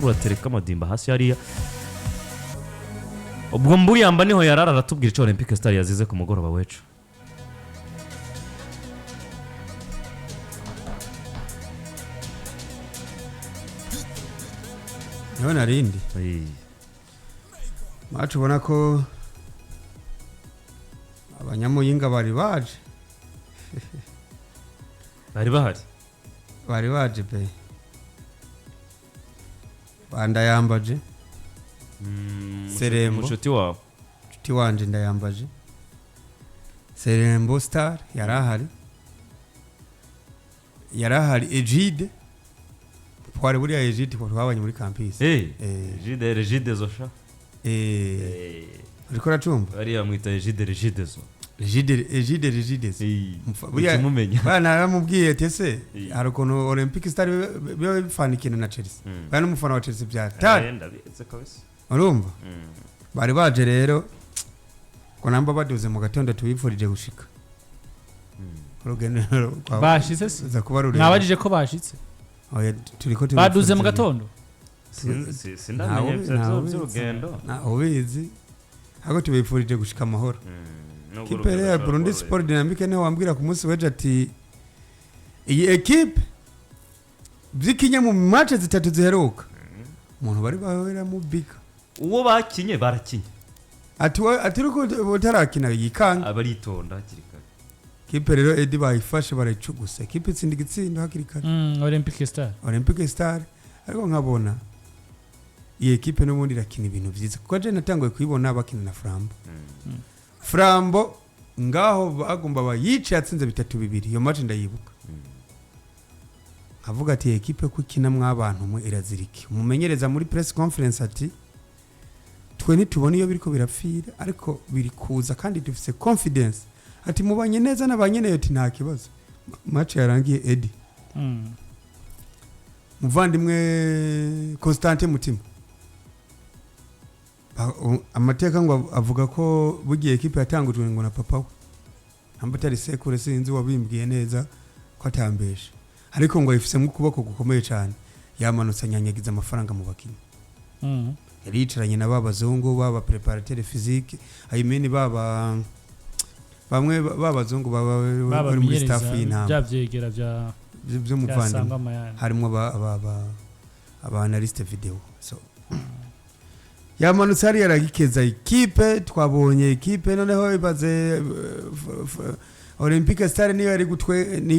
uratereka amadimba hasi hariya ubwo mbuyamba niho yarara aratubwira ico Olympic Star yazize ku mugoroba wecu None arindi macu ubona ko abanyamuyinga bari baje bari baje pe banda yambaje Serembo mushuti wawe nshuti wanje ndayambaje Serembo Star yarahari Egide twari buriya Egide twabanye muri campus Egide zosha uriko racumba bari yamwita Egide zo Egide buriya mumenya bana aramubwiye tese harukono Olympic Star biba bifanikina na Chelsea bana umufana wa Chelsea byatari ndabize kabisa urumva bari baje rero ko namba baduze mu gatondo tubifurije gushika urugendo bashitse za kuba rure nabajije ko bashitse oya turiko baduze mu gatondo sindamenye by'urugendo na ubizi hako tubifurije gushika amahoro kipe ya Burundi Sport Dynamique ne wambwira ku munsi weje ati iyi equipe byikinye mu match zitatu ziheruka umuntu bari bahera mu bika uwo bakinye barakinye ati ruko butarakina yikanga abaritonda hakirika kipe rero Edi bayifashe barayicuguse kipe itsindi gitsindo hakirika Olympic Star ariko nkabona iyi equipe n'ubundi irakina ibintu byiza kuko je natangoye kuyibona bakina na Frambo ngaho bagomba bayice yatsinze 3-2 iyo match ndayibuka avuga ati equipe kukina mwabantu mu iraziriki umumenyereza muri press conference ati twe nitubona iyo biriko birafira ariko biri kuza kandi dufise confidence ati mubanye neza n'abanyeneyo ati nta kibazo match yarangiye Edi muvandimwe Constantin Mutima amateka ngo avuga ko bugiye equipe yatangujwe ngo na papa we namba tari sekure sinzi wabimbwiye neza ko atambeshe ariko ngo ifise mu kuboko gukomeye cyane yamanutse nyanyagiza amafaranga mu bakinyi yari yicaranye na babazungu baba preparateur physique ayimeni baba bamwe babazungu baba bari muri staff y'intama byavyegera byo muvandimwe harimo aba analyst video so yamanutse hari yaragikeza equipe twabonye equipe noneho ibaze Olympic Star niyo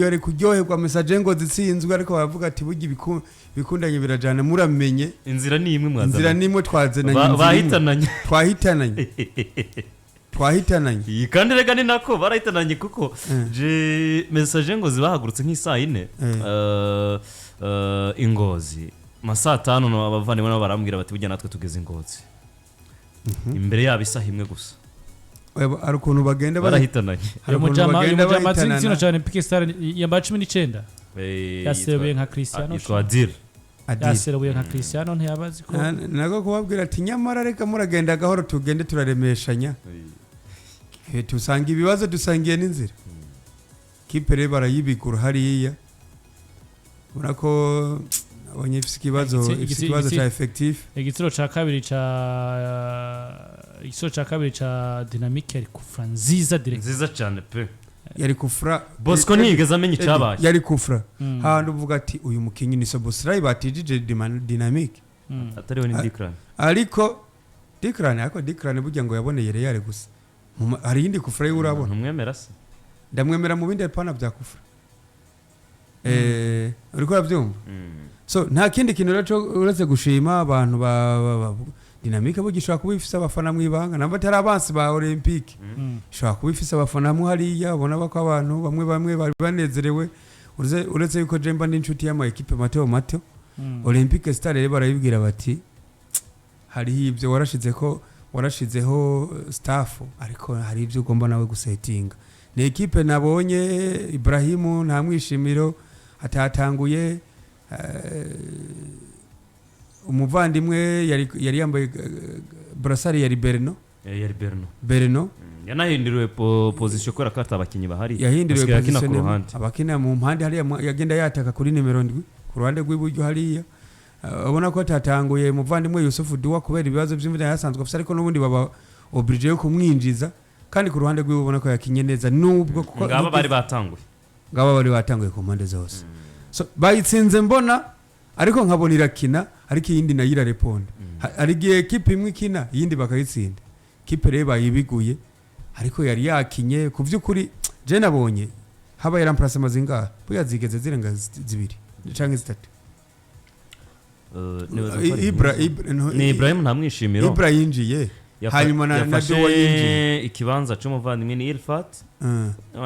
yari kuryoherwa message ngo zitsinzwe ariko bavuga ati bugi bikundanye birajana muramenye inzira ni imwe mwazana inzira nimwe twazenanye twahitananye kandi rega ni nako barahitananye kuko je message ngo zibahagurutse nk'isaa 4 ingozi masaa 5 no abavandimwe nabo barambwira bati bujya natwe tugeze ingozi imbere yabo isaha imwe gusa ari ukuntu bagenda barahitananye mujama tsino cyane Olympic Star yamba 19 yaseruye nka Cristiano yaseruye nka Cristiano ntiyabazi ko nago kubabwira ati nyamara reka muragenda gahoro tugende turaremeshanya tusanga ibibazo dusangiye n'inzira kipe rero barayibikura hariya urako abonye ifise ikibazo cha effective igitsiro ca kabiri ca Dynamique yari kufra nziza cyane pe yari kufra Bosco ntigeze amenya icabaye yari kufra handi uvuga ati uyu mukinyi ni Sobosrai batijije Dynamique atariwe ni Dikran ariko Dikran burya ngo yaboneye Real gusa hari yindi kufra y'urabona umwemera se ndamwemera mu bindi pana bya kufra uriko uravyumva so nta kindi kintu uretse gushima abantu ba Dynamique bugishobora kuba ifise abafana mwibanga namba tari abansi ba Olympic ishobora kuba ifise abafana mu hariya ubona bako abantu bamwe bari banezerewe uretse yuko Jemba n'inshuti y'ama equipe mato Olympic Star rero barayibwira bati hari ibyo warashizeho staff ariko hari ibyo ugomba nawe gusetinga ni equipe nabonye Ibrahimu nta mwishimiro atatanguye umuvandimwe yari yambaye brassard yari Berno yanahindiriwe position kora kata abakinyi bahari yahindiriwe position abakina mu mpande hari yagenda yataka kuri nimero 7 ku ruhande rw'iburyo hariya ubona ko tatanguye muvandimwe Yusufu Duwa kubera ibibazo by'imvune yasanzwe afite ariko nubundi baba oblige yo kumwinjiza kandi ku ruhande rw'iwe ubona ko yakinye neza nubwo kuko ngaba bari batanguye ku mpande zose so bayitsinze mbona ariko nkabona irakina ariko iyindi nayo irareponda ari gihe equipe imwe ikina iyindi bakayitsinda kipe rero bayibiguye ariko yari yakinye ku by'ukuri je nabonye haba yaramplase mazinga buya zigeze zirenga zibiri canke zitatu ni Ibrahim ntamwishimiro Ibrahim yinjiye hanyuma na Dowa yinjiye ikibanza c'umuvandimwe ni Ilfat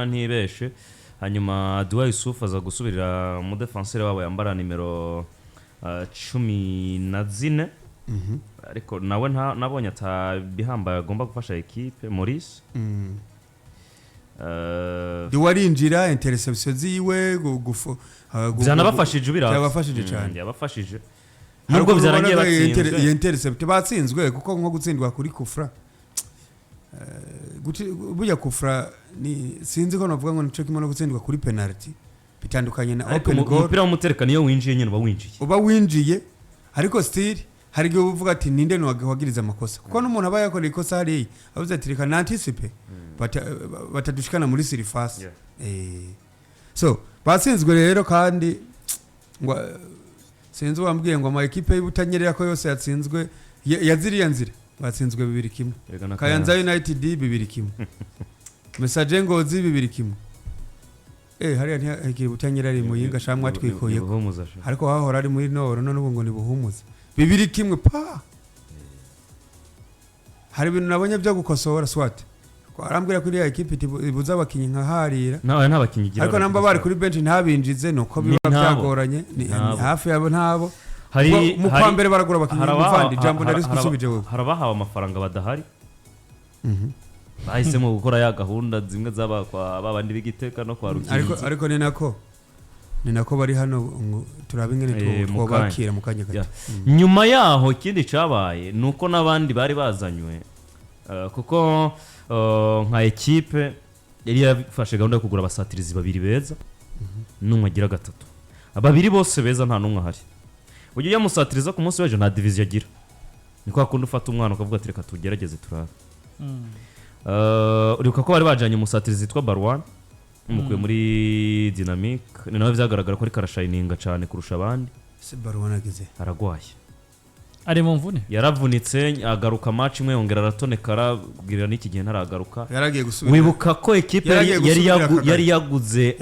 ntibeshe hanyuma Dowa Yusuf aza gusubirira mu defenseur wabo yambara nimero 14 ariko nawe nabonye atabihambaye agomba gufasha equipe Maurice Dowa rinjira interception ziwe byanabafashije byabafashije cyane yabafashije nubwo byarangiye batsinzwe intercept batsinzwe kuko nko gutsindwa kuri kufra buya kufra ni sinzi ko navuga ngo nico kimwe gutsindwa kuri penalty bitandukanye na open goal umupira w'umuterekano iyo winjiye nyene uba winjiye ariko still hari gihe uvuga ati ninde no wagiriza amakosa kuko n'umuntu aba yakoreye ikosa hari avuze ati reka anticipe batadushikana muri surface so batsinzwe rero kandi ngo sinzi wambwiye ngo ama equipe y'ubutanyerera ko yose yatsinzwe yaziriya nzira batsinzwe 2-1 Kayanza United 2-1 Message Ngozi 2-1 hariya ntiyagiye butanyerera ari muyinga shamwe atwikoye ariko hahora ari muri noro none ubu ngo ni buhumuza 2-1 pa hari ibintu nabonye byo gukosora swat arambwira kuri ya equipe ibuza abakinyi nka harira nawe ntabakinyi gira ariko namba bari kuri bench ntabinjize nuko biba byagoranye ni hafi yabo ntabo hari mu kwambere baragura abakinyi muvandi jambo ndari gusubije wewe harabahawe amafaranga badahari bahisemo gukora ya gahunda zimwe zaba kwa babandi bigiteka no kwa rukinzi ariko ni nako bari hano turabingene twobakira mu kanya gato nyuma yaho ikindi cabaye nuko nabandi bari bazanywe kuko nka equipe yari yafashe gahunda yo kugura abasatirizi babiri beza n'umwe agira gatatu ababiri bose beza nta numwe ahari ujye yamusatiriza ku munsi w'ejo nta division agira niko akunda ufata umwana ukavuga ati reka tugerageze turabe uribuka ko bari bajanye umusatirizi yitwa Barwan umukuye muri Dynamic ni nawe byagaragara ko ari karashininga cyane kurusha abandi se Barwan ageze aragwaye ari mu mvune yaravunitse agaruka match imwe yongera aratonekara bwira n'iki gihe ntaragaruka yaragiye gusubira wibuka ko equipe yari yaguze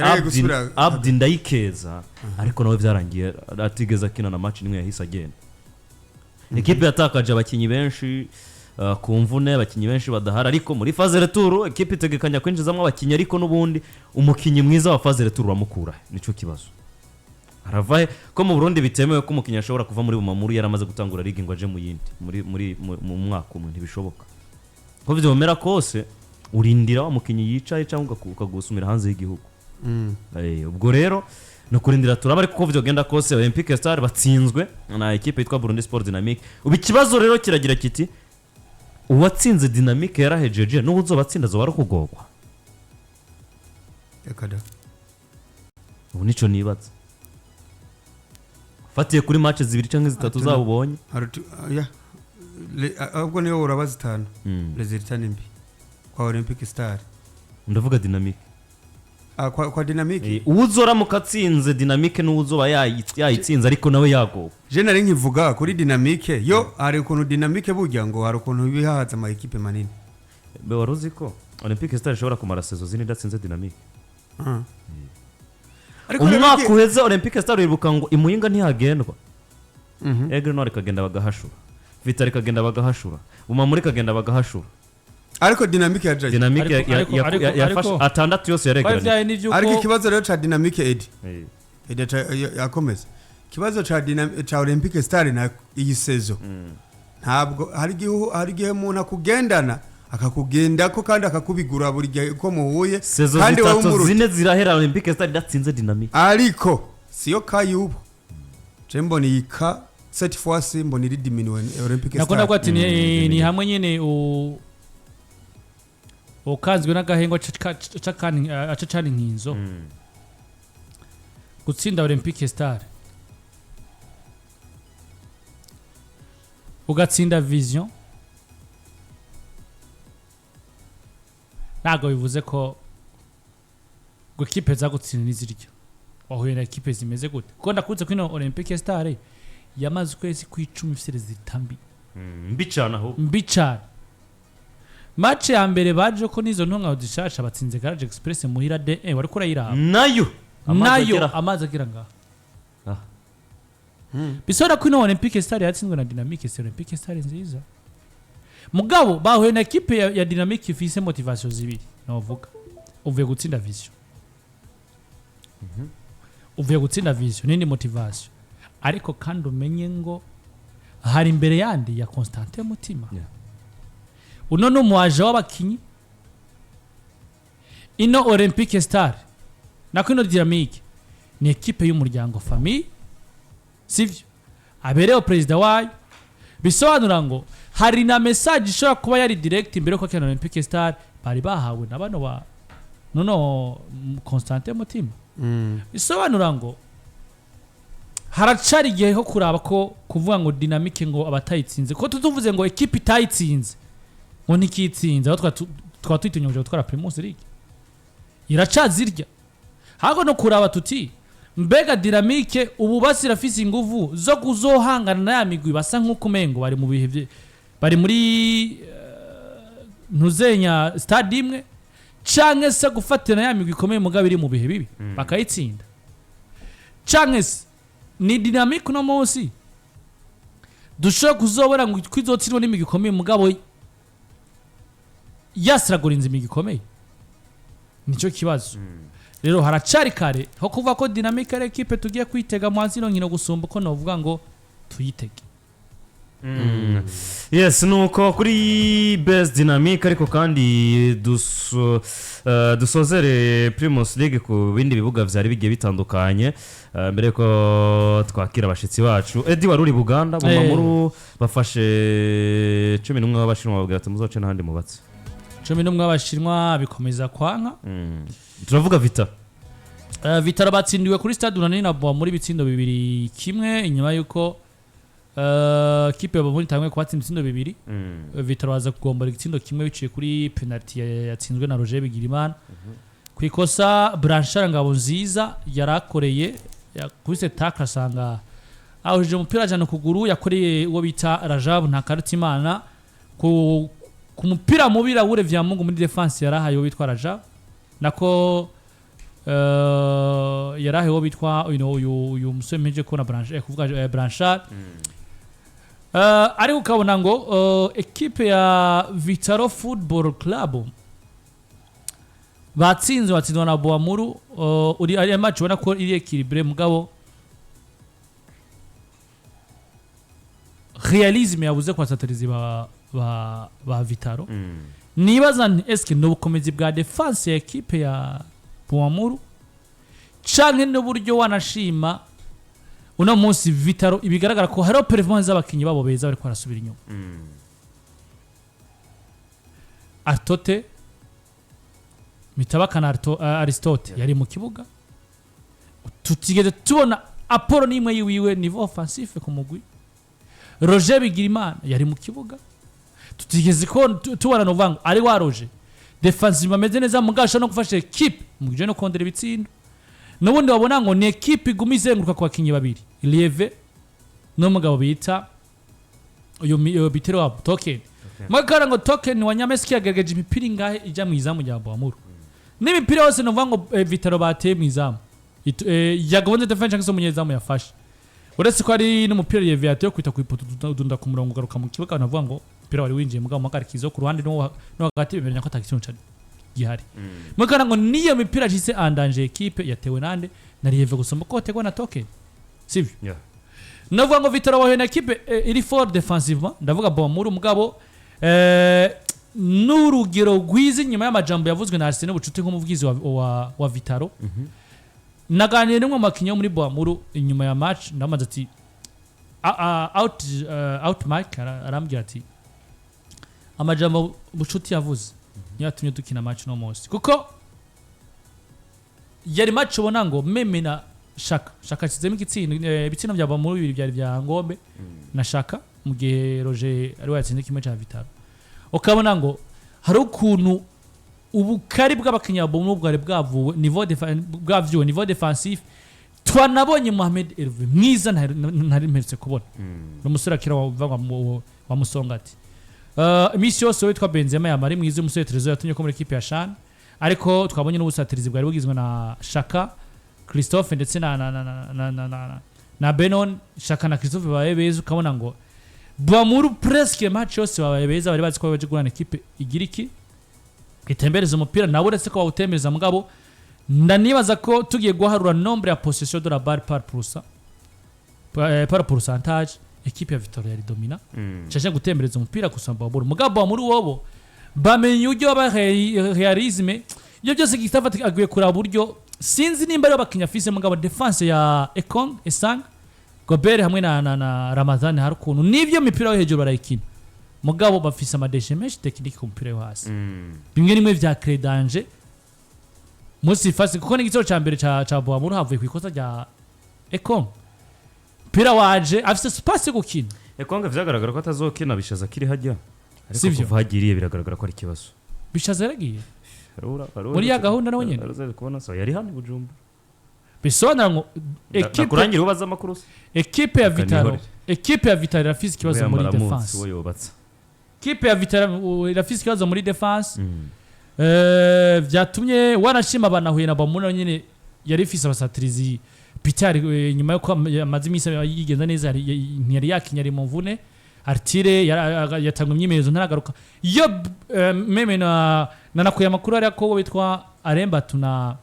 Abdi Ndayikeza ariko nawe byarangiye atigeza kina na match nimwe yahise agenda equipe yatakaje abakinyi benshi ku mvune abakinyi benshi badahara ariko muri phase retour equipe itegekanya kwinjizamo abakinyi ariko nubundi umukinyi mwiza wa phase retour uramukura nico kibazo aravaye ko mu Burundi bitemewe ko umukinya ashobora kuva muri Bumamuru yaramaze gutangura ligue ngo aje mu yindi mu mwaka umwe ntibishoboka ko byomera kose urindira umukinyi yicaye cyangwa ukagusumira hanze y'igihugu ubwo rero no kurindira turaba ariko ko vyogenda kose Olympique Star batsinzwe na equipe yitwa Burundi Sport Dynamic ubu ikibazo rero kiragira kiti uwatsinze Dynamic yarahejeje n'ubuzo batsinda zo barukugogwa yakada ubu nico nibaza fatiye kuri match zibiri canke zitatu zabubonye ahubwo niyo urabaza 5 resultat nimbi kwa Olympic Star ndavuga Dynamic kwa Dynamic uzora mukatsinze Dynamic n'uzoba yayitsinze ariko nawe yago je nari nkivuga kuri Dynamic yo ari ukuntu Dynamic burya ngo hari ukuntu bihaza ama equipe manini be waruzi ko Olympic Star ishobora kumara saison zini datsinze Dynamic umwaka uheze Olympic Star iribuka ngo imuyinga ntihagendwa Egre Nord kagenda bagahashura Vital kagenda bagahashura Bumamuru kagenda bagahashura ariko Dynamic yaje Dynamic yafasha atandatu yose yaregeranye ariko ikibazo rero cha Dynamic Edi yakomeza ikibazo cha Olympic Star na iyi season ntabwo hari gihe umuntu akugendana akakugenda ko kandi akakubigura buri gihe ko muhuye kandi wowe zine zirahera Olympic Star datsinze Dynamic ariko siyo kayubo Jembo ni ka cette fois mbona iri diminuwe Olympic Star nakunda ko ati ni hamwe nyene ukanzwe n'agahengo acacana inkinzo gutsinda Olympic Star ugatsinda Vision ntago bivuze ko ekipe zagutsinda n'iziryo wahuye na ekipe zimeze gute kuko ndakunze kwino Olympique Star yamaze ukwezi kw'icumi ifite zitambi mbi cyane match ya mbere baje ko nizo ntonga zishasha batsinze Garage Express muhira de wari kurayiraba nayo amaze agira ngaha bisora kwino Olympique Star yatsinzwe na Dynamique Olympique Star nziza mugabo bahuye na ekipe ya Dynamique ifise motivation zibiri navuga uvuye gutsinda Vision uvuye gutsinda Vision nini motivation ariko kandi umenye ngo hari imbere yandi ya Constantin Mutima uno n'umuaje w'abakinyi ino Olympique Star na kwino Dynamique ni ekipe y'umuryango famille sivyo abereye president wayo bisobanura ngo hari na message ishobora kuba yari direct imbere ko Kenya Olympique Star bari bahawe na bano ba nono Constantin Mutima bisobanura ngo haracari igihe ho kuraba ko kuvuga ngo Dynamique ngo abatayitsinze ko tuvuze ngo ekipe itayitsinze ngo nikitsinze aho twatwitunyoje gutwara Primus League iracazirya hago no kuraba tuti mbega Dynamique ubu basirafise inguvu zo kuzohangana na ya migwi basa nkuko mengo bari mu bihe bari muri ntuzenya stade imwe canke se gufatira ya migwi ikomeye mugabiri mu bihe bibi bakayitsinda canke ni Dynamique no munsi dushobora kuzobora ngo kwizotsirwa n'imigwi ikomeye mugabo yasiragurinze imigwi ikomeye nico kibazo rero haracari kare ho kuva ko Dynamique ari ekipe tugiye kwitega mu nzino nkino gusumba ko novuga ngo tuyitege yes nuko kuri best Dynamique ariko kandi dusozere Primus League ku bindi bibuga vyari bigiye bitandukanye mbere ko twakira abashitsi bacu Edi waruri Buganda Bumamuru bafashe 11 w'abashinwa babwira ati muzoce n'ahandi mubatse 11 w'abashinwa bikomeza kwanka turavuga Vitara batsindiwe kuri stade unani na muri bitsindo 2-1 inyuma yuko kipe muri tamwe kwatsinda ibitsindo 2 Vitara waza kugombora igitsindo kimwe biciye kuri penalty yatsinzwe na Roger Bigirimana kwikosa Branchard ngabo nziza yarakoreye yakubise takasanga ahuje umupira jana kuguru yakoreye uwo bita Rajab nta Karutimana ku mupira mubira ure vya Mungu muri defense yarahaye uwo bitwa Rajab nako yarahe uwo bitwa uyu musore meje ko na kuvuga Branchard ari ukabona ngo ekipe ya Vitaro Football Club batsinzwe na Bumamuru uri ari match ubona ko iri equilibre mugabo realisme yabuze kwa satirizi ba Vitaro nibaza eske no bukomezi bwa defense ya ekipe ya Bumamuru canke n'uburyo wanashima uno munsi Vitaro ibigaragara ko hari performance z'abakinyi babo beza bari kwarasubira inyuma Artote Mitabakana Aristote yari mu kibuga tutigeze tubona Apollo nimwe yiwiwe niveau offensif ku mugwi Roger Bigirimana yari mu kibuga tutigeze ko tubona no vango ari wa Roger defensive bameze neza mugasha no gufasha equipe mugije no kondera ibitsindo nubundi wabona ngo ni equipe igumizenguruka kwa kinyi babiri Lieve no mugabo bita uyo bitero wa token magara ngo token wa Nyameski yagerageje imipira ingahe ijya mu izamu rya Bumamuru n'imipira yose no vango Vitaro bateye mu izamu yagabonze defense cyangwa se umunyezamu yafashe uretse ko ari n'umupira Lieve yateye kwita ku ipoto dunda ku murongo garuka mu kibuga navuga ngo umupira wari winjiye mugabo makarikizo ku ruhande no hagati bemeranya ko atakisinyo cyane gihari magara ngo niyo mipira jise andanje equipe yatewe nande na Lieve gusoma ko tegwa na token sivyo navuga ngo Vitaro wahe na equipe iri fort defensivement ndavuga Bumamuru mugabo n'urugero rwiza nyuma y'amajambo yavuzwe na Arsene Bucuti nk'umuvugizi wa Vitaro naganiriye n'umwe makinyo muri Bumamuru inyuma ya match ndamaze ati out Mike arambwira ati amajambo Bucuti yavuze yatumye dukina match no munsi kuko yari match ubona ngo meme na Shaka kizemo igitsina bitsina bya Bumamuru bibiri byari bya Ngombe na Shaka mu gihe Roger ari watsinze kimwe cya Vitaro ukabona ngo hari ukuntu ubukari bw'abakinnyi ba Bumamuru bwari bwavuwe niveau defensif twanabonye Mohamed Hervé mwiza ntari mperutse kubona n'umusore akira wa Musongati imisi yose witwa Benzema yamari mwiza umusore Trezo yatumye ko muri equipe ya Shan ariko twabonye n'ubusatirizi bwari bugizwe na Shaka Christophe ndetse na Benon Shaka na Christophe babaye beza ukabona ngo Bumamuru presque match yose babaye beza bari bazi ko baje gurana equipe igira iki itembereza umupira nawe uretse ko bawutembereza mugabo ndanibaza ko tugiye guharura nombre ya possession de la balle par pourcentage equipe ya Vitaro yari domina chaje gutembereza umupira kusamba Bumamuru mugabo Bumamuru wobo bamenye ujyo aba realisme ibyo byose gitafata aguye kura buryo sinzi nimba ari abakinya fise mugabo defense ya Ekong Esang Gobert hamwe na Ramazani hari ukuntu nivyo mipira yo hejuru barayikina mugabo bafise amadeshe menshi technique ku mupira yo hasi bimwe nimwe vya créer danger musi fasi kuko n'igitoro ca mbere ca Bumamuru havuye ku ikosa rya Ekong pira waje afise space gukina Ekong vyagaragara ko atazokina bishaza kiri hajya ariko kuva hagiriye biragaragara ko ari kibazo bishaza yaragiye muri ya gahunda nawe nyene araze kubona so yari hano Bujumbura bisona ngo kurangira ubaza makuru equipe ya Vitaro irafise kibazo muri defense equipe ya Vitaro irafise kibazo muri defense vyatumye wanashima banahuye na Bumamuru nyene yari ifise abasatirizi Peter nyuma yo amazi imisi yigenza neza yari yakinya ari mu mvune Artire yatangwa imyimenyerezo ntaragaruka iyo meme nakuye amakuru ari ko witwa Arembatu na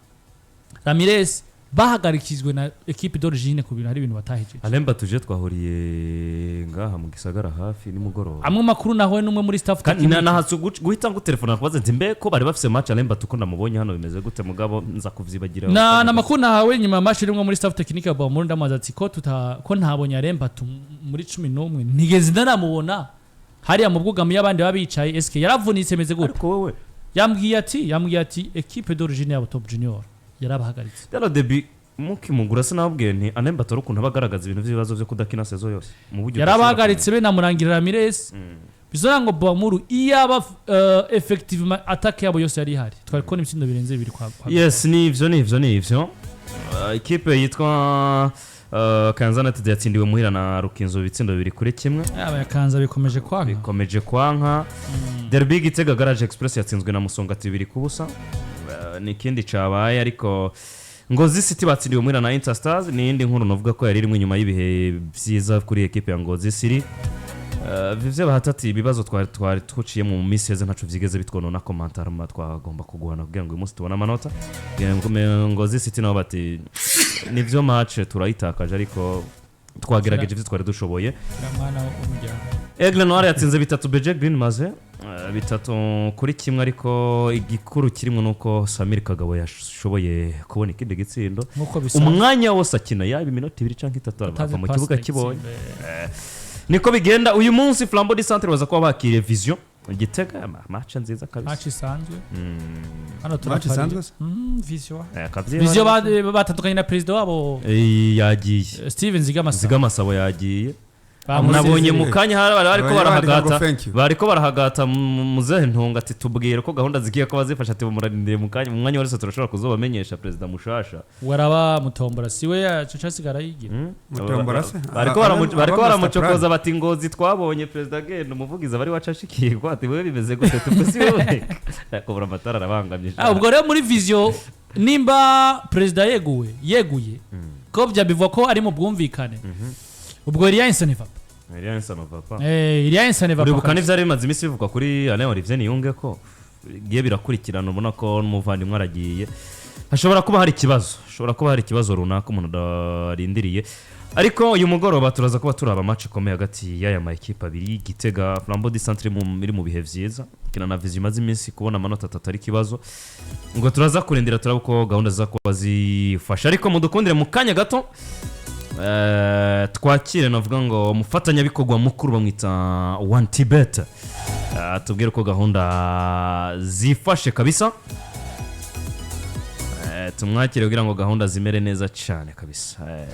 Ramirez bahagarikizwe na equipe d'origine ku bintu hari ibintu batahejeje Arembatu je twahuriye ngaha mu gisagara hafi ni mugoroba amwe makuru naho n'umwe muri staff nahatse guhita ngo telefone akubaze nti mbe ko bari bafise match Arembatu ko namubonye hano bimeze gute mugabo nza kuvyibagira na makuru nahawe nyuma match rimwe muri staff technique ya Bumamuru ndamaza ati ko ntabonye Arembatu muri 11 nigeze ndaramubona hari ya mubwugamo y'abandi babicaye SK yaravunitse meze gute ariko wewe yambwiye ati equipe d'origine ya Top Junior yarabahagaritse dalo debi mukimugura sinabwiye nti Arembatu rukuntu abagaragaza ibintu by'ibibazo byo kudakina sezo yose mu buryo yarabahagaritse be namurangira Ramirez bizora ngo Bumamuru iyaba effectivement attaque yabo yose yari hari twari ko n'imitsindo birenze bibiri kwa yes nivyo equipe yitwa Kanzana yatsindiwe muhira na Rukinzo bitsindo bibiri kuri kimwe abakanza bikomeje kwanka Derby Gitega Garage Express yatsinzwe na Musongati 2-0 ni kindi cabaye ariko Ngozi City batsindiwe muhira na Interstars ni indi nkuru novuga ko yari iri inyuma y'ibihe byiza kuri equipe ya Ngozi City vivye bahatati ibibazo twari tuciye mu miseze ntacu vyigeze bitwonona commentaire twagomba kuguhana kugira ngo uyu munsi tubona amanota Ngozi City nabo bati nivyo match turayitakaje ariko twagerageje ivyo twari dushoboye Aigle Noir yatsinze 3 BG Green Maze 3 kuri kimwe ariko igikuru kirimo nuko Samir Kagabo yashoboye kubona ikindi gitsindo umwanya wose akina yaba iminota 2 canke 3 ava mu kibuga kibonye niko bigenda uyu munsi Flambeau du Centre baza kuba bakiriye Vision Gitega match nziza kabisa match isanzwe hano turasanzwe Vision batandukanye na president wabo yagiye Steven Zigamasabo yagiye nabonye mukanya bariko barahagata muzehe ntonga ati tubwire ko gahunda zigiye ko bazifasha ati murarindire mukanya umwanya wose turashobora kuzobamenyesha president mushasha waraba mutombora siwe yaca sigara yigira mutombora se bariko baramucokoza bati Ngozi twabonye president agenda umuvugiza bari wacashikirwa ati wewe bimeze gute tupesi wewe yakobora amatara arabangamye ubwo rero muri Vision nimba president yeguye ko byabivuga ko ari mu bwumvikane ubwo Elianson Neva uribuka n'ivyari bimaze imisi bivugwa kuri Alain Olivier Niyunge ko giye birakurikirana ubona ko n'umuvandimwe aragiye hashobora kuba hari ikibazo runaka umuntu darindiriye ariko uyu mugoroba turaza kuba turaba match ikomeye hagati y'aya ma equipe abiri Gitega Flambeau du Centre iri mu bihe vyiza kina na Vision imaze imisi kubona amanota 3 ari kibazo ngo turaza kurindira turabuko gahunda za kuba zifasha ariko mudukundire mu kanya gato twakire navuga ngo umufatanya bikogwa mukuru bamwita One Tibet tubwire ko gahunda zifashe kabisa tumwakire kugira ngo gahunda zimere neza cyane kabisa